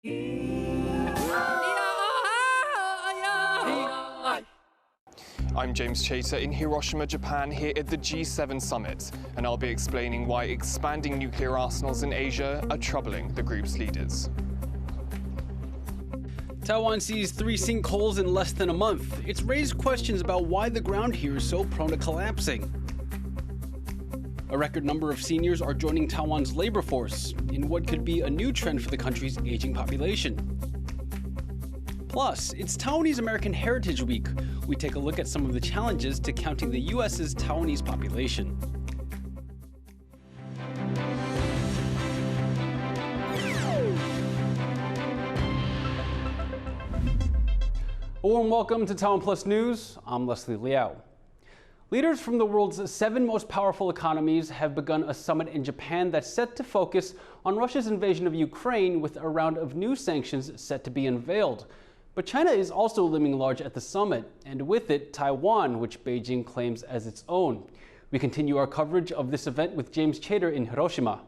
I'm James Chater in Hiroshima, Japan, here at the G7 summit, and I'll be explaining why expanding nuclear arsenals in Asia are troubling the group's leaders. Taiwan sees 3 sinkholes in less than a month. It's raised questions about why the ground here is so prone to collapsing. A record number of seniors are joining Taiwan's labor force in what could be a new trend for the country's aging population. Plus, it's Taiwanese American Heritage Week. We take a look at some of the challenges to counting the U.S.'s Taiwanese population. A warm welcome to TaiwanPlus News. I'm Leslie Liao. Leaders from the world's 7 most powerful economies have begun a summit in Japan that's set to focus on Russia's invasion of Ukraine, with a round of new sanctions set to be unveiled. But China is also looming large at the summit, and with it, Taiwan, which Beijing claims as its own. We continue our coverage of this event with James Chater in Hiroshima.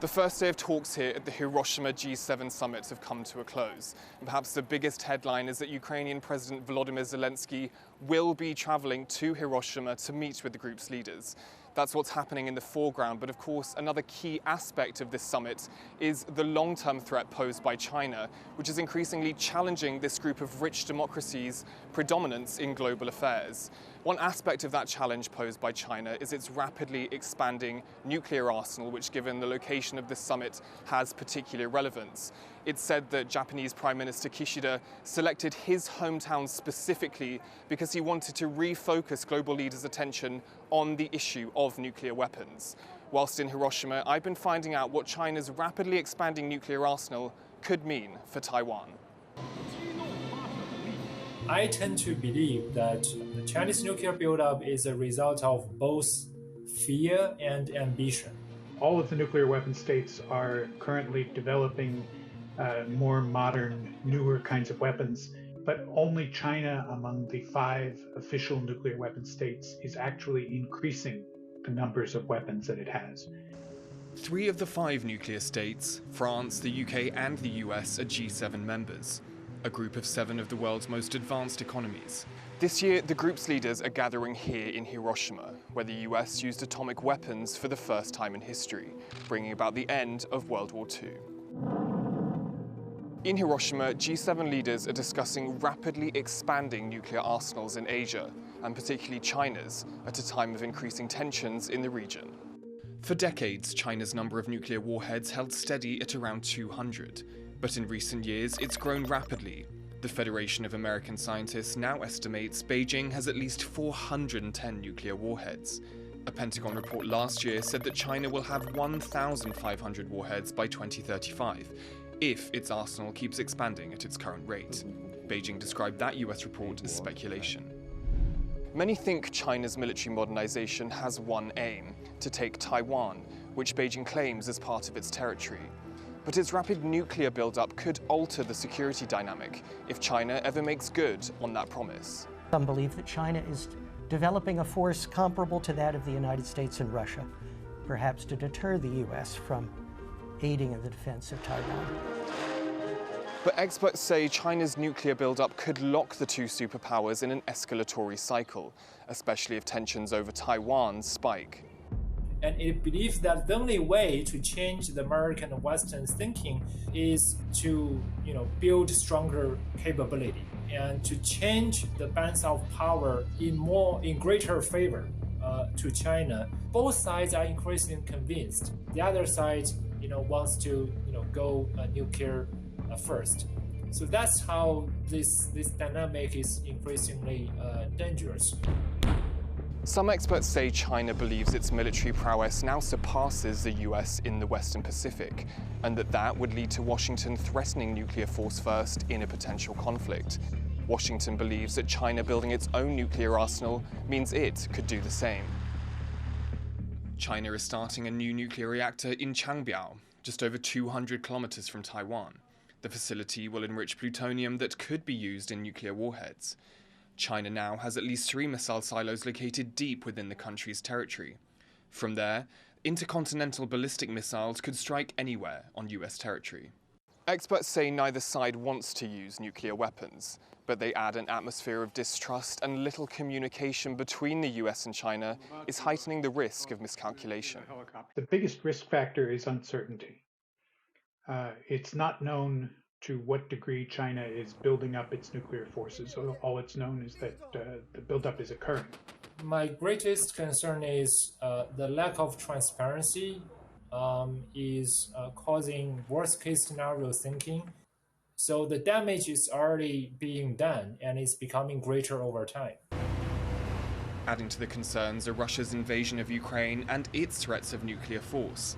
The first day of talks here at the Hiroshima G7 summit have come to a close. And perhaps the biggest headline is that Ukrainian President Volodymyr Zelensky will be traveling to Hiroshima to meet with the group's leaders. That's what's happening in the foreground, but of course another key aspect of this summit is the long-term threat posed by China, which is increasingly challenging this group of rich democracies' predominance in global affairs. One aspect of that challenge posed by China is its rapidly expanding nuclear arsenal, which, given the location of this summit, has particular relevance. It's said that Japanese Prime Minister Kishida selected his hometown specifically because he wanted to refocus global leaders' attention on the issue of nuclear weapons. Whilst in Hiroshima, I've been finding out what China's rapidly expanding nuclear arsenal could mean for Taiwan. I tend to believe that the Chinese nuclear buildup is a result of both fear and ambition. All of the nuclear weapon states are currently developing more modern, newer kinds of weapons, but only China, among the 5 official nuclear weapon states, is actually increasing the numbers of weapons that it has. 3 of the 5 nuclear states, France, the UK and the US, are G7 members, a group of 7 of the world's most advanced economies. This year, the group's leaders are gathering here in Hiroshima, where the US used atomic weapons for the first time in history, bringing about the end of World War II. In Hiroshima, G7 leaders are discussing rapidly expanding nuclear arsenals in Asia, and particularly China's, at a time of increasing tensions in the region. For decades, China's number of nuclear warheads held steady at around 200. But in recent years, it's grown rapidly. The Federation of American Scientists now estimates Beijing has at least 410 nuclear warheads. A Pentagon report last year said that China will have 1,500 warheads by 2035, if its arsenal keeps expanding at its current rate. Beijing described that US report as speculation. Many think China's military modernization has one aim: to take Taiwan, which Beijing claims as part of its territory. But its rapid nuclear buildup could alter the security dynamic if China ever makes good on that promise. Some believe that China is developing a force comparable to that of the United States and Russia, perhaps to deter the U.S. from aiding in the defense of Taiwan. But experts say China's nuclear buildup could lock the 2 superpowers in an escalatory cycle, especially if tensions over Taiwan spike. And it believes that the only way to change the American and Western thinking is to, build stronger capability and to change the balance of power in greater favor to China. Both sides are increasingly convinced. The other side, wants to, go nuclear first. So that's how this dynamic is increasingly dangerous. Some experts say China believes its military prowess now surpasses the US in the Western Pacific, and that would lead to Washington threatening nuclear force first in a potential conflict. Washington believes that China building its own nuclear arsenal means it could do the same. China is starting a new nuclear reactor in Changbiao, just over 200 kilometers from Taiwan. The facility will enrich plutonium that could be used in nuclear warheads. China now has at least 3 missile silos located deep within the country's territory. From there, intercontinental ballistic missiles could strike anywhere on US territory. Experts say neither side wants to use nuclear weapons, but they add an atmosphere of distrust, and little communication between the US and China is heightening the risk of miscalculation. The biggest risk factor is uncertainty. It's not known to what degree China is building up its nuclear forces. All it's known is that the buildup is occurring. My greatest concern is the lack of transparency is causing worst-case scenario thinking. So the damage is already being done and is becoming greater over time. Adding to the concerns are Russia's invasion of Ukraine and its threats of nuclear force.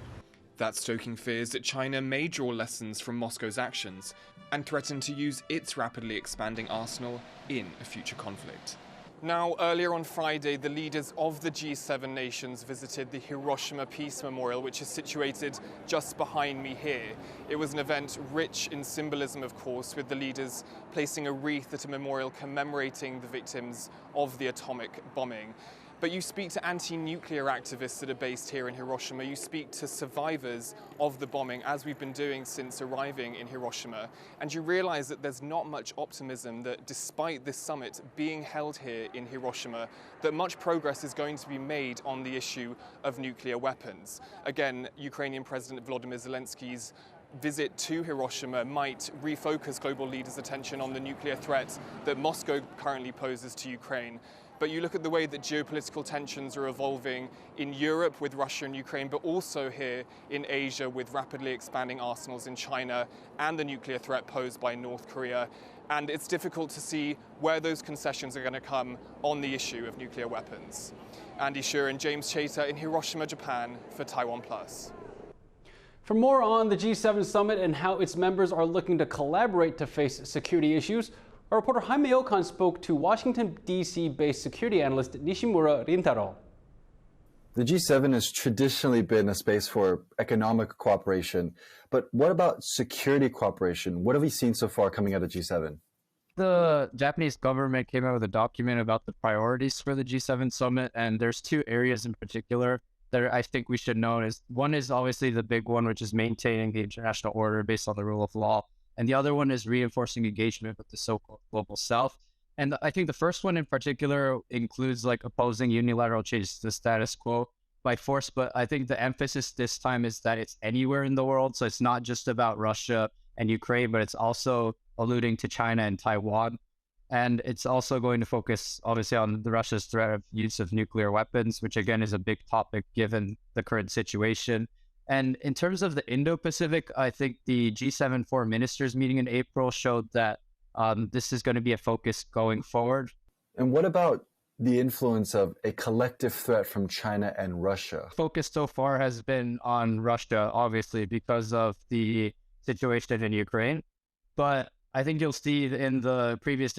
That's stoking fears that China may draw lessons from Moscow's actions and threaten to use its rapidly expanding arsenal in a future conflict. Now, earlier on Friday, the leaders of the G7 nations visited the Hiroshima Peace Memorial, which is situated just behind me here. It was an event rich in symbolism, of course, with the leaders placing a wreath at a memorial commemorating the victims of the atomic bombing. But you speak to anti-nuclear activists that are based here in Hiroshima. You speak to survivors of the bombing, as we've been doing since arriving in Hiroshima. And you realize that there's not much optimism that despite this summit being held here in Hiroshima, that much progress is going to be made on the issue of nuclear weapons. Again, Ukrainian President Volodymyr Zelensky's visit to Hiroshima might refocus global leaders' attention on the nuclear threat that Moscow currently poses to Ukraine. But you look at the way that geopolitical tensions are evolving in Europe with Russia and Ukraine, but also here in Asia with rapidly expanding arsenals in China and the nuclear threat posed by North Korea. And it's difficult to see where those concessions are going to come on the issue of nuclear weapons. Andy Shearer and James Chater in Hiroshima, Japan for TaiwanPlus. For more on the G7 summit and how its members are looking to collaborate to face security issues, our reporter Jaime Okan spoke to Washington, D.C.-based security analyst Nishimura Rintaro. The G7 has traditionally been a space for economic cooperation, but what about security cooperation? What have we seen so far coming out of G7? The Japanese government came out with a document about the priorities for the G7 summit, and there's two areas in particular that I think we should know. One is obviously the big one, which is maintaining the international order based on the rule of law. And the other one is reinforcing engagement with the so-called global south. And I think the first one in particular includes like opposing unilateral changes to the status quo by force. But I think the emphasis this time is that it's anywhere in the world. So it's not just about Russia and Ukraine, but it's also alluding to China and Taiwan. And it's also going to focus obviously on the Russia's threat of use of nuclear weapons, which again is a big topic given the current situation. And in terms of the Indo-Pacific, I think the G7 foreign ministers meeting in April showed that this is going to be a focus going forward. And what about the influence of a collective threat from China and Russia? Focus so far has been on Russia, obviously, because of the situation in Ukraine. But I think you'll see in the previous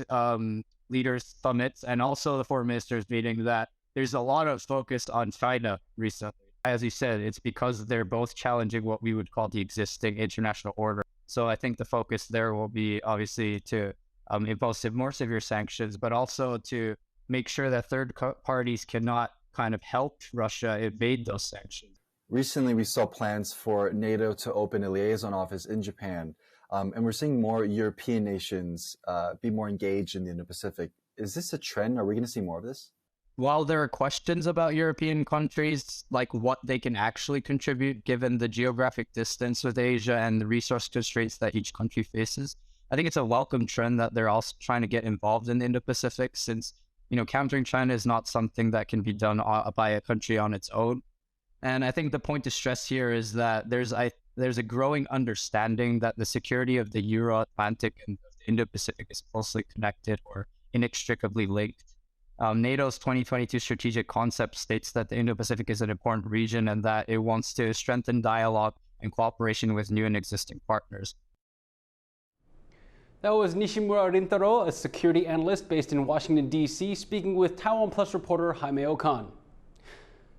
leaders' summits and also the foreign ministers meeting that there's a lot of focus on China recently. As you said, it's because they're both challenging what we would call the existing international order. So I think the focus there will be obviously to impose more severe sanctions, but also to make sure that third parties cannot kind of help Russia evade those sanctions. Recently, we saw plans for NATO to open a liaison office in Japan, and we're seeing more European nations be more engaged in the Indo-Pacific. Is this a trend? Are we going to see more of this? While there are questions about European countries, like what they can actually contribute given the geographic distance with Asia and the resource constraints that each country faces, I think it's a welcome trend that they're also trying to get involved in the Indo-Pacific, since, countering China is not something that can be done by a country on its own. And I think the point to stress here is that there's a growing understanding that the security of the Euro-Atlantic and the Indo-Pacific is closely connected or inextricably linked. NATO's 2022 strategic concept states that the Indo-Pacific is an important region and that it wants to strengthen dialogue and cooperation with new and existing partners. That was Nishimura Rintaro, a security analyst based in Washington, D.C., speaking with TaiwanPlus reporter Jaime Okan.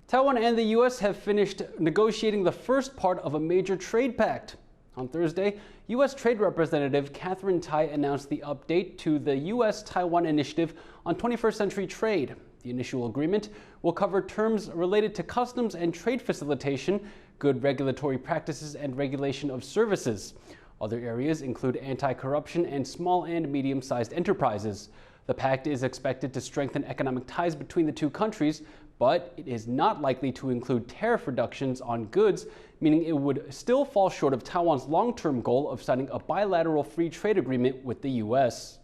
Taiwan and the U.S. have finished negotiating the first part of a major trade pact. On Thursday, U.S. Trade Representative Catherine Tai announced the update to the U.S.-Taiwan Initiative on 21st Century Trade. The initial agreement will cover terms related to customs and trade facilitation, good regulatory practices, and regulation of services. Other areas include anti-corruption and small and medium-sized enterprises. The pact is expected to strengthen economic ties between the two countries, but it is not likely to include tariff reductions on goods, meaning it would still fall short of Taiwan's long-term goal of signing a bilateral free trade agreement with the U.S.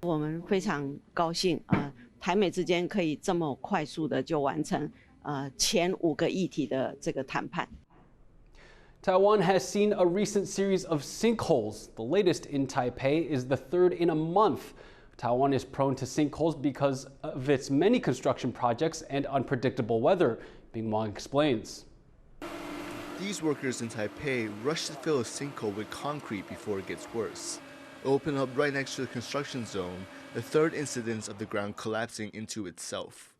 我们非常高兴台美之间可以这么快速的就完成前5个议题的这个谈判。 Taiwan has seen a recent series of sinkholes. The latest in Taipei is the third in a month. Taiwan is prone to sinkholes because of its many construction projects and unpredictable weather, Bing Wang explains. These workers in Taipei rush to fill a sinkhole with concrete before it gets worse. It opened up right next to the construction zone, the third incidence of the ground collapsing into itself.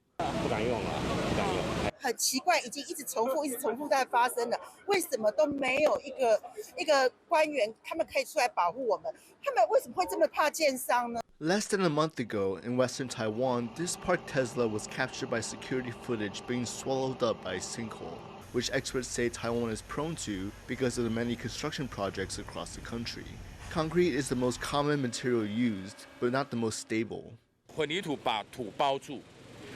很奇怪，已经一直重复在发生了，为什么都没有一个官员，他们可以出来保护我们？他们为什么会这么怕建商呢？ Less than a month ago, in western Taiwan, this parked Tesla was captured by security footage being swallowed up by a sinkhole, which experts say Taiwan is prone to because of the many construction projects across the country. Concrete is the most common material used, but not the most stable. 混凝土把土包住，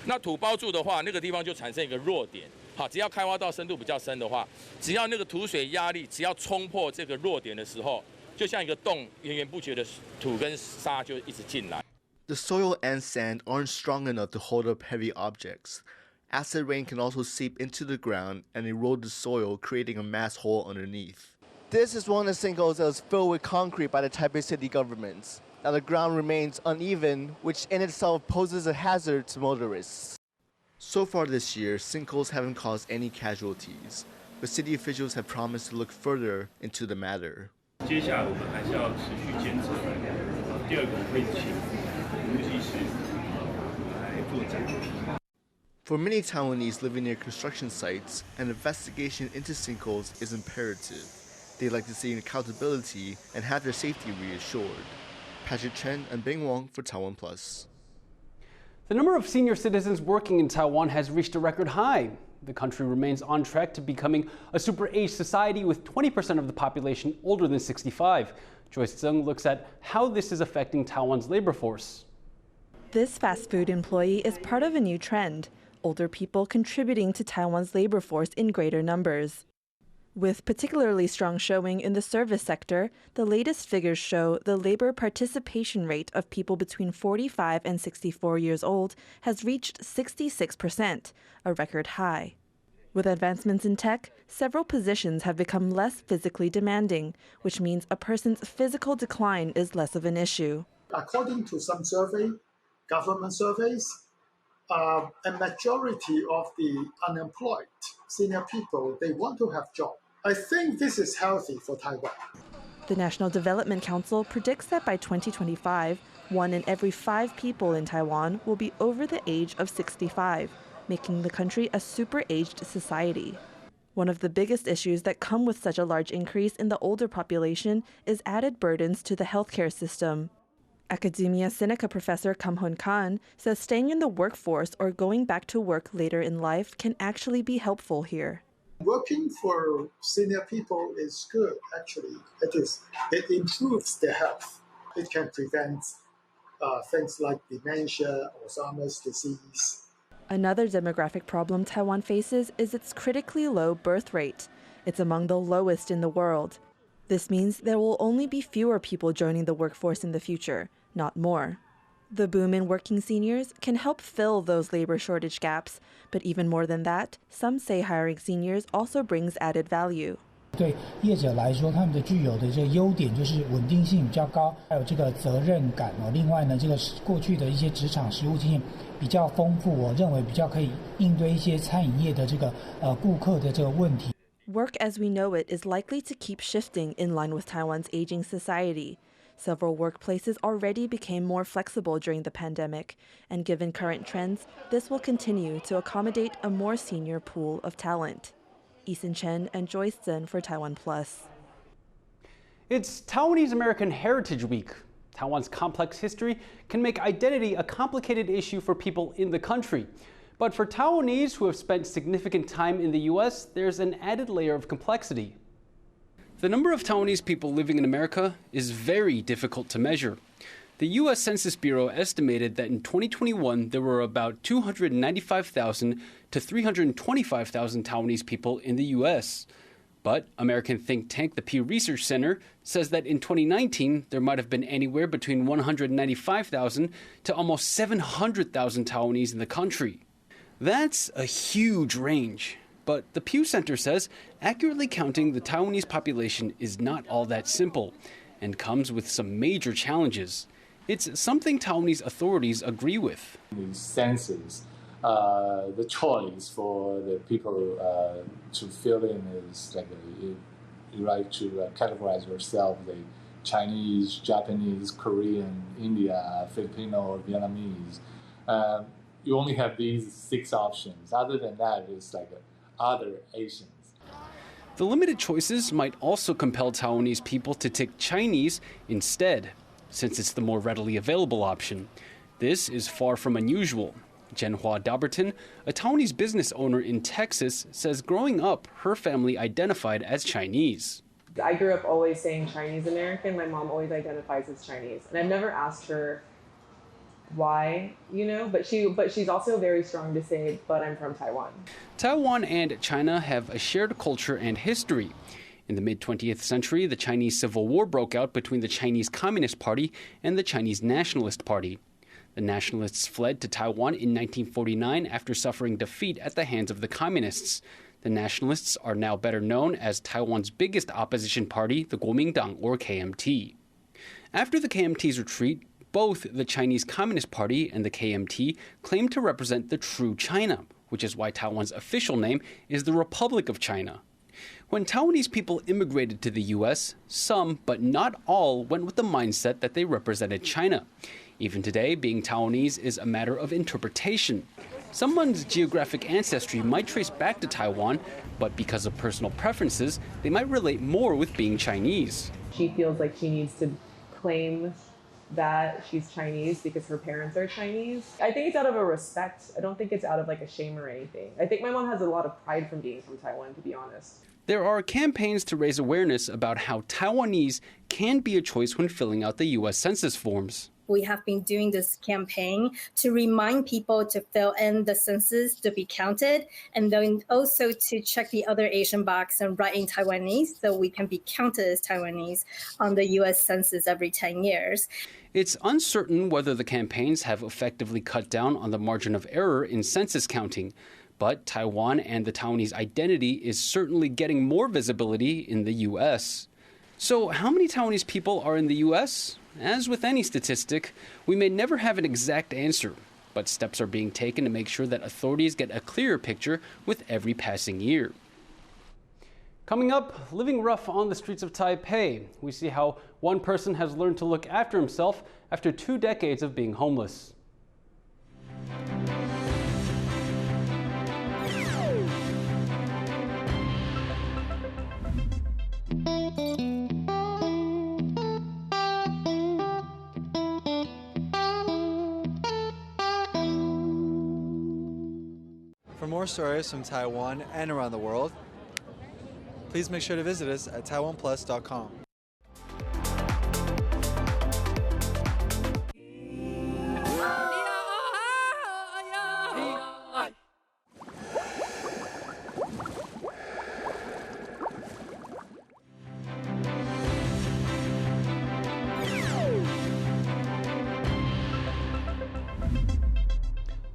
那土包住的话，那个地方就产生一个弱点。好，只要开挖到深度比较深的话，只要那个土水压力只要冲破这个弱点的时候，就像一个洞，源源不绝的土跟沙就一直进来。The soil and sand aren't strong enough to hold up heavy objects. Acid rain can also seep into the ground and erode the soil, creating a mass hole underneath. This is one of the sinkholes that was filled with concrete by the Taipei city government. Now the ground remains uneven, which in itself poses a hazard to motorists. So far this year, sinkholes haven't caused any casualties, but city officials have promised to look further into the matter. 接下来我们还是要持续监测。第二个会请无技师来做展评。 For many Taiwanese living near construction sites, an investigation into sinkholes is imperative. They like to see accountability and have their safety reassured. Patrick Chen and Bing Wang for TaiwanPlus. The number of senior citizens working in Taiwan has reached a record high. The country remains on track to becoming a super-aged society with 20% of the population older than 65. Joyce Zeng looks at how this is affecting Taiwan's labor force. This fast food employee is part of a new trend, older people contributing to Taiwan's labor force in greater numbers. With particularly strong showing in the service sector, the latest figures show the labor participation rate of people between 45 and 64 years old has reached 66%, a record high. With advancements in tech, several positions have become less physically demanding, which means a person's physical decline is less of an issue. According to some government surveys, a majority of the unemployed senior people, they want to have jobs. I think this is healthy for Taiwan. The National Development Council predicts that by 2025, 1 in every 5 people in Taiwan will be over the age of 65, making the country a super-aged society. One of the biggest issues that come with such a large increase in the older population is added burdens to the healthcare system. Academia Sinica professor Kam Hun Khan says staying in the workforce or going back to work later in life can actually be helpful here. Working for senior people is good, actually. It improves their health. It can prevent things like dementia, Alzheimer's disease. Another demographic problem Taiwan faces is its critically low birth rate. It's among the lowest in the world. This means there will only be fewer people joining the workforce in the future, not more. The boom in working seniors can help fill those labor shortage gaps, but even more than that, some say hiring seniors also brings added value. 对业者来说，他们的具有的这个优点就是稳定性比较高，还有这个责任感哦。另外呢，这个过去的一些职场实务经验比较丰富，我认为比较可以应对一些餐饮业的这个顾客的这个问题。Work as we know it is likely to keep shifting in line with Taiwan's aging society. Several workplaces already became more flexible during the pandemic, and given current trends, this will continue to accommodate a more senior pool of talent. Eason Chen and Joyce Zhen for TaiwanPlus. It's Taiwanese American Heritage Week. Taiwan's complex history can make identity a complicated issue for people in the country. But for Taiwanese who have spent significant time in the U.S., there's an added layer of complexity. The number of Taiwanese people living in America is very difficult to measure. The U.S. Census Bureau estimated that in 2021 there were about 295,000 to 325,000 Taiwanese people in the U.S. But American think tank the Pew Research Center says that in 2019 there might have been anywhere between 195,000 to almost 700,000 Taiwanese in the country. That's a huge range. But the Pew Center says accurately counting the Taiwanese population is not all that simple and comes with some major challenges. It's something Taiwanese authorities agree with. The census, the choice for the people to fill in is like you like to categorize yourself, the Chinese, Japanese, Korean, India, Filipino, or Vietnamese. You only have these 6 options. Other than that, it's like other Asians. The limited choices might also compel Taiwanese people to take Chinese instead, since it's the more readily available option. This is far from unusual. Jenhua Daberton, a Taiwanese business owner in Texas, says growing up, her family identified as Chinese. I grew up always saying Chinese American. My mom always identifies as Chinese. And I've never asked her why, but she's also very strong to say, but I'm from Taiwan. Taiwan and China have a shared culture and history. In the mid-20th century, the Chinese Civil War broke out between the Chinese Communist Party and the Chinese Nationalist Party. The Nationalists fled to Taiwan in 1949 after suffering defeat at the hands of the Communists. The Nationalists are now better known as Taiwan's biggest opposition party, the Kuomintang, or KMT. After the KMT's retreat, both the Chinese Communist Party and the KMT claimed to represent the true China, which is why Taiwan's official name is the Republic of China. When Taiwanese people immigrated to the U.S., some, but not all, went with the mindset that they represented China. Even today, being Taiwanese is a matter of interpretation. Someone's geographic ancestry might trace back to Taiwan, but because of personal preferences, they might relate more with being Chinese. She feels like she needs to claim that she's Chinese because her parents are Chinese. I think it's out of a respect. I don't think it's out of like a shame or anything. I think my mom has a lot of pride from being from Taiwan, to be honest. There are campaigns to raise awareness about how Taiwanese can be a choice when filling out the U.S. Census forms. We have been doing this campaign to remind people to fill in the census to be counted, and then also to check the other Asian box and write in Taiwanese so we can be counted as Taiwanese on the U.S. Census every 10 years. It's uncertain whether the campaigns have effectively cut down on the margin of error in census counting, but Taiwan and the Taiwanese identity is certainly getting more visibility in the U.S. So how many Taiwanese people are in the U.S.? As with any statistic, we may never have an exact answer, but steps are being taken to make sure that authorities get a clearer picture with every passing year. Coming up, living rough on the streets of Taipei, we see how one person has learned to look after himself after 2 decades of being homeless. For more stories from Taiwan and around the world, please make sure to visit us at TaiwanPlus.com.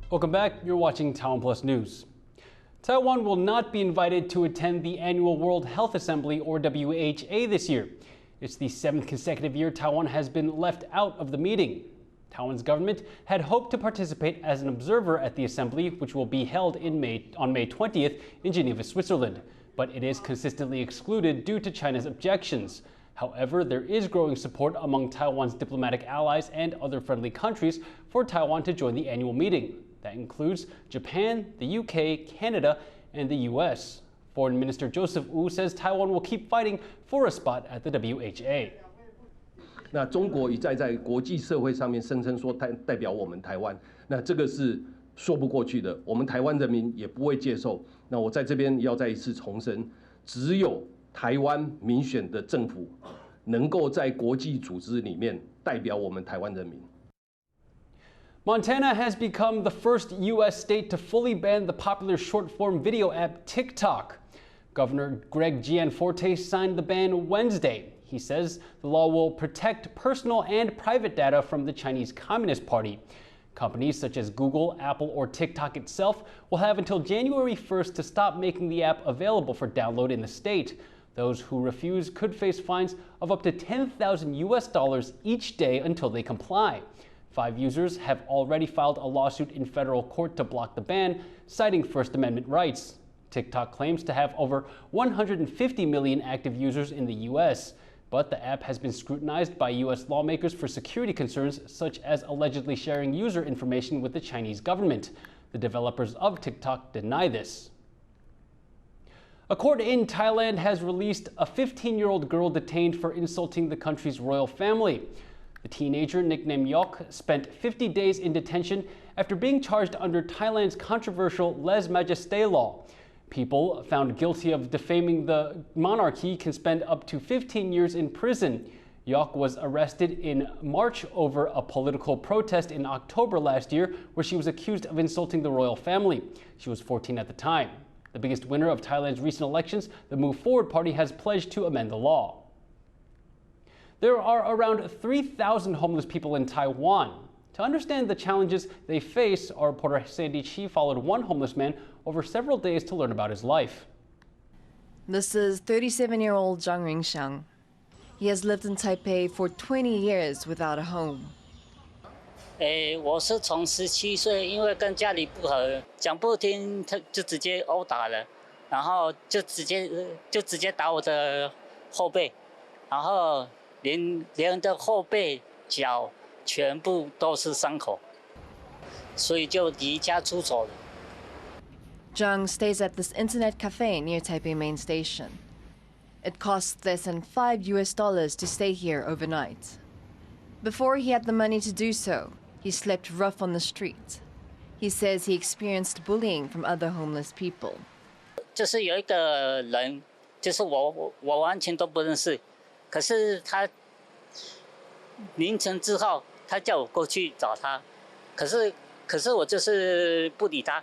Welcome back. You're watching TaiwanPlus News. Taiwan will not be invited to attend the annual World Health Assembly, or WHA, this year. It's the 7th consecutive year Taiwan has been left out of the meeting. Taiwan's government had hoped to participate as an observer at the assembly, which will be held on May 20th in Geneva, Switzerland, but it is consistently excluded due to China's objections. However, there is growing support among Taiwan's diplomatic allies and other friendly countries for Taiwan to join the annual meeting. That includes Japan, the UK, Canada, and the US. Foreign Minister Joseph Wu says Taiwan will keep fighting for a spot at the WHA. 那中国一再在国际社会上面声称说代表我们台湾，那这个是说不过去的，我们台湾人民也不会接受。那我在这边要再一次重申，只有台湾民选的政府能够在国际组织里面代表我们台湾人民。Montana has become the first U.S. state to fully ban the popular short-form video app TikTok. Governor Greg Gianforte signed the ban Wednesday. He says the law will protect personal and private data from the Chinese Communist Party. Companies such as Google, Apple, or TikTok itself will have until January 1st to stop making the app available for download in the state. Those who refuse could face fines of up to $10,000 each day until they comply. 5 users have already filed a lawsuit in federal court to block the ban, citing First Amendment rights. TikTok claims to have over 150 million active users in the U.S., but the app has been scrutinized by U.S. lawmakers for security concerns, such as allegedly sharing user information with the Chinese government. The developers of TikTok deny this. A court in Thailand has released a 15-year-old girl detained for insulting the country's royal family. The teenager, nicknamed Yok, spent 50 days in detention after being charged under Thailand's controversial lèse majesté law. People found guilty of defaming the monarchy can spend up to 15 years in prison. Yok was arrested in March over a political protest in October last year, where she was accused of insulting the royal family. She was 14 at the time. The biggest winner of Thailand's recent elections, the Move Forward Party, has pledged to amend the law. There are around 3,000 homeless people in Taiwan. To understand the challenges they face, our reporter Sandy Chi followed one homeless man over several days to learn about his life. This is 37-year-old Zhang Ringxiang. He has lived in Taipei for 20 years without a home. 我是从17岁，因为跟家里不合，讲不听，他就直接殴打了，然后就直接打我的后背，然后连的后背脚全部都是伤口，所以就离家出走了。 Zhang stays at this internet cafe near Taipei main station. It costs less than $5 to stay here overnight. Before he had the money to do so, he slept rough on the street. He says he experienced bullying from other homeless people. 就是有一个人，就是我完全都不认识，可是他凌晨之后，他叫我过去找他，可是我就是不理他。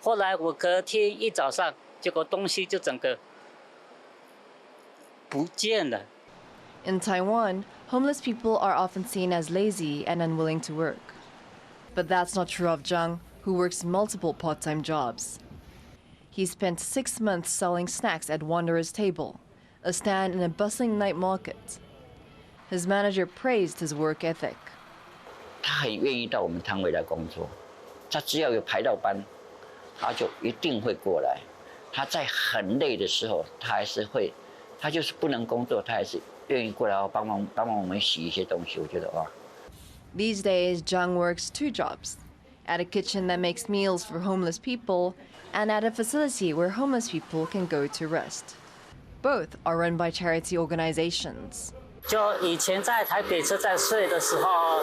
后来我隔天一早上，结果东西就整个不见了。 In Taiwan, homeless people are often seen as lazy and unwilling to work. But that's not true of Zhang, who works multiple part-time jobs. He spent 6 months selling snacks at Wanderer's Table, a stand in a bustling night market. His manager praised his work ethic. 他很愿意到我们摊位来工作，他只要有排到班，他就一定会过来。他在很累的时候，他还是会，他就是不能工作，他还是愿意过来帮忙我们洗一些东西。我觉得哇。 These days, Zhang works 2 jobs, at a kitchen that makes meals for homeless people and at a facility where homeless people can go to rest. Both are run by charity organizations. 就以前在台北车站睡的时候，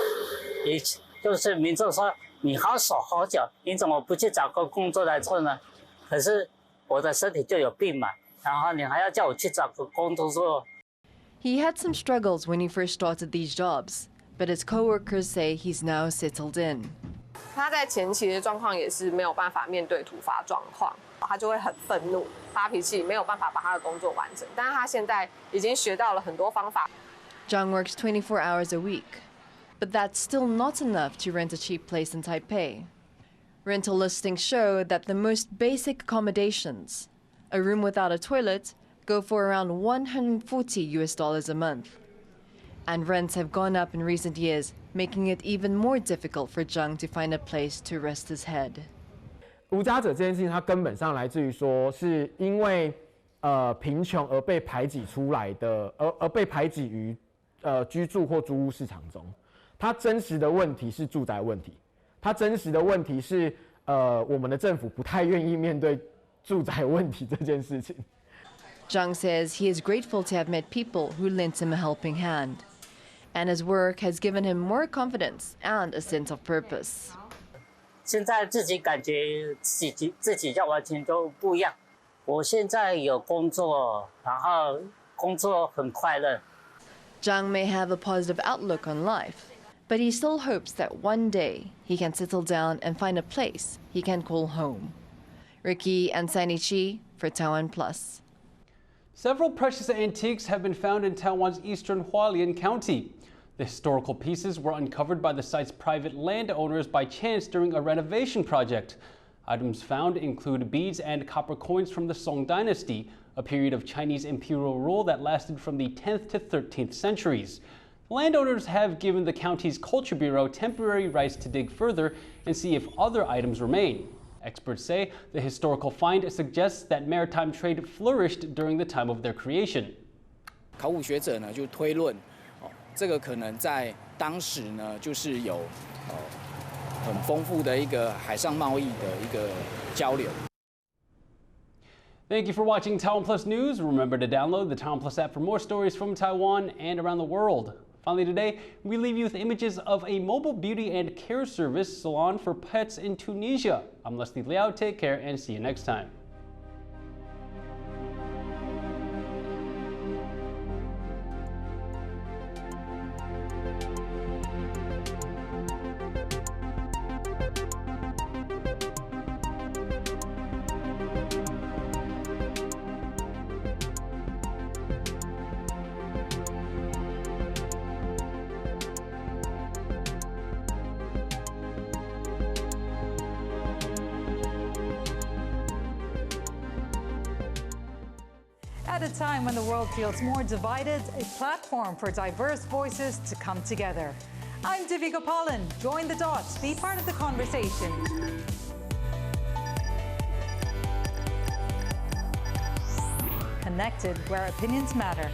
就是民众说你好手好脚，你怎么不去找个工作来做呢？可是我的身体就有病嘛，然后你还要叫我去找个工作做。 He had some struggles when he first started these jobs, but his co-workers say he's now settled in. 他在前期的状况也是没有办法面对突发状况，他就会很愤怒、发脾气，没有办法把他的工作完成。但是他现在已经学到了很多方法。 Zhang works 24 hours a week, but that's still not enough to rent a cheap place in Taipei. Rental listings show that the most basic accommodations, a room without a toilet, go for around $140 a month. And rents have gone up in recent years, making it even more difficult for Zhang to find a place to rest his head. 无家者这件事情，它根本上来自于说，是因为贫穷而被排挤出来的，而被排挤于居住或租屋市场中。它真实的问题是住宅问题，它真实的问题是我们的政府不太愿意面对住宅问题这件事情。Zhang says he is grateful to have met people who lent him a helping hand. And his work has given him more confidence and a sense of purpose. 现在自己感觉自己要完全都不一样，我现在有工作，然后工作很快乐。 Zhang may have a positive outlook on life, but he still hopes that one day he can settle down and find a place he can call home. Ricky and Sandy Chi for TaiwanPlus. Several precious antiques have been found in Taiwan's eastern Hualien County. The historical pieces were uncovered by the site's private landowners by chance during a renovation project. Items found include beads and copper coins from the Song Dynasty, a period of Chinese imperial rule that lasted from the 10th to 13th centuries. The landowners have given the county's Culture Bureau temporary rights to dig further and see if other items remain. Experts say the historical find suggests that maritime trade flourished during the time of their creation. 考古学者呢就推论，这个可能在当时呢就是有很丰富的一个海上贸易的一个交流。 Thank you for watching TaiwanPlus News. Remember to download the TaiwanPlus app for more stories from Taiwan and around the world. Finally today, we leave you with images of a mobile beauty and care service salon for pets in Tunisia. I'm Leslie Liao. Take care and see you next time. At a time when the world feels more divided, a platform for diverse voices to come together. I'm Divi Gopalan. Join the dots. Be part of the conversation. Connected where opinions matter.